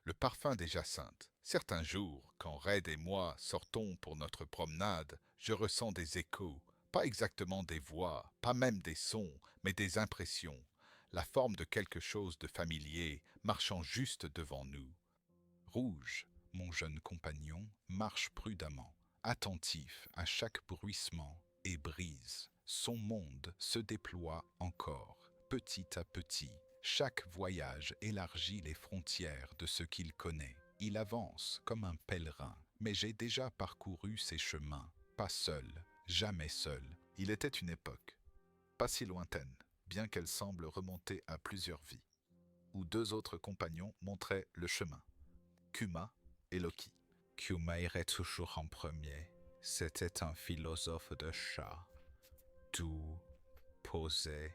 le parfum des jacinthes. Certains jours, quand Red et moi sortons pour notre promenade, je ressens des échos, pas exactement des voix, pas même des sons, mais des impressions, la forme de quelque chose de familier marchant juste devant nous. Rouge, mon jeune compagnon, marche prudemment, attentif à chaque bruissement et brise. Son monde se déploie encore, petit à petit. Chaque voyage élargit les frontières de ce qu'il connaît. Il avance comme un pèlerin, mais j'ai déjà parcouru ces chemins, pas seul, jamais seul. Il était une époque, pas si lointaine, bien qu'elle semble remonter à plusieurs vies, où deux autres compagnons montraient le chemin. Kuma et Loki. Kuma irait toujours en premier. C'était un philosophe de chat, doux, posé.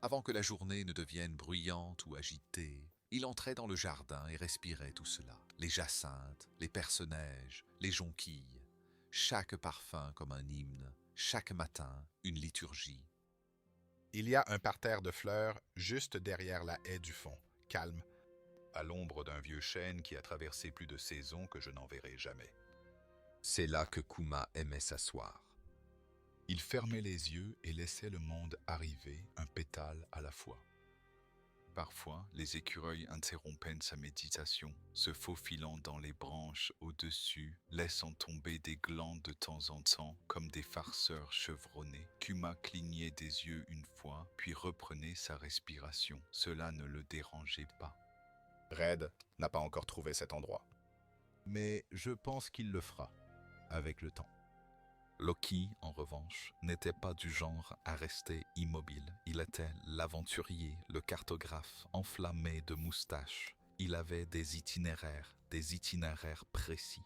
Avant que la journée ne devienne bruyante ou agitée, il entrait dans le jardin et respirait tout cela. Les jacinthes, les personnages, les jonquilles. Chaque parfum comme un hymne, chaque matin une liturgie. Il y a un parterre de fleurs juste derrière la haie du fond, calme, à l'ombre d'un vieux chêne qui a traversé plus de saisons que je n'en verrai jamais. C'est là que Kuma aimait s'asseoir. Il fermait les yeux et laissait le monde arriver, un pétale à la fois. Parfois, les écureuils interrompaient sa méditation, se faufilant dans les branches au-dessus, laissant tomber des glands de temps en temps, comme des farceurs chevronnés. Kuma clignait des yeux une fois, puis reprenait sa respiration. Cela ne le dérangeait pas. Red n'a pas encore trouvé cet endroit. Mais je pense qu'il le fera, avec le temps. Loki, en revanche, n'était pas du genre à rester immobile. Il était l'aventurier, le cartographe, enflammé de moustaches. Il avait des itinéraires précis.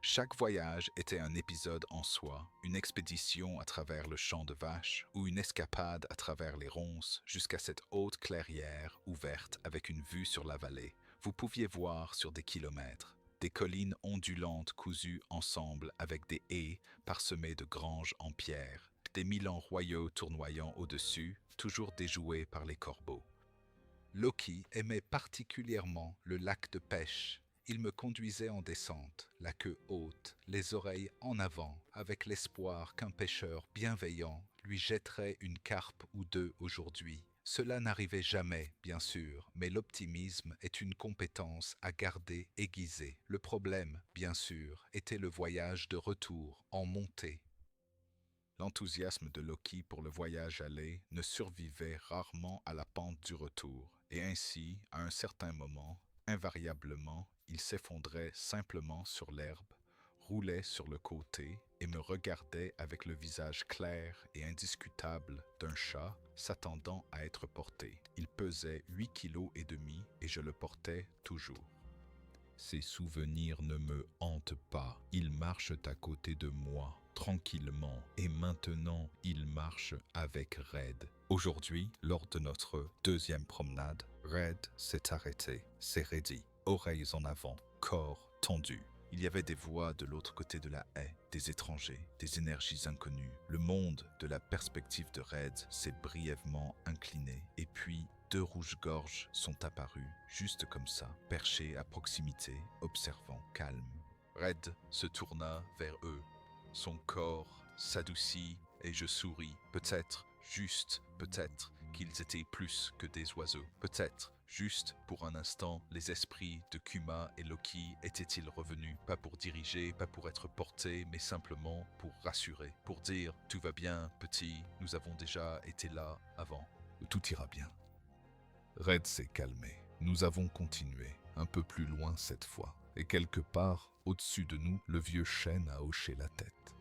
Chaque voyage était un épisode en soi, une expédition à travers le champ de vaches ou une escapade à travers les ronces jusqu'à cette haute clairière ouverte avec une vue sur la vallée. Vous pouviez voir sur des kilomètres. Des collines ondulantes cousues ensemble avec des haies parsemées de granges en pierre, des milans royaux tournoyant au-dessus, toujours déjoués par les corbeaux. Loki aimait particulièrement le lac de pêche. Il me conduisait en descente, la queue haute, les oreilles en avant, avec l'espoir qu'un pêcheur bienveillant lui jetterait une carpe ou deux aujourd'hui. Cela n'arrivait jamais, bien sûr, mais l'optimisme est une compétence à garder aiguisée. Le problème, bien sûr, était le voyage de retour, en montée. L'enthousiasme de Loki pour le voyage aller ne survivait rarement à la pente du retour, et ainsi, à un certain moment, invariablement, il s'effondrait simplement sur l'herbe, roulait sur le côté et me regardait avec le visage clair et indiscutable d'un chat s'attendant à être porté. Il pesait 8,5 kg et je le portais toujours. Ces souvenirs ne me hantent pas, ils marchent à côté de moi, tranquillement, et maintenant ils marchent avec Red. Aujourd'hui, lors de notre deuxième promenade, Red s'est arrêté, s'est raidi, oreilles en avant, corps tendu. Il y avait des voix de l'autre côté de la haie, des étrangers, des énergies inconnues. Le monde de la perspective de Red s'est brièvement incliné, et puis deux rouges-gorges sont apparus, juste comme ça, perchés à proximité, observant, calme. Red se tourna vers eux. Son corps s'adoucit et je souris. Peut-être, juste peut-être, qu'ils étaient plus que des oiseaux. Peut-être, juste pour un instant, les esprits de Kuma et Loki étaient-ils revenus, pas pour diriger, pas pour être portés, mais simplement pour rassurer, pour dire « Tout va bien, petit, nous avons déjà été là avant, tout ira bien ». Red s'est calmé. Nous avons continué, un peu plus loin cette fois, et quelque part, au-dessus de nous, le vieux chêne a hoché la tête.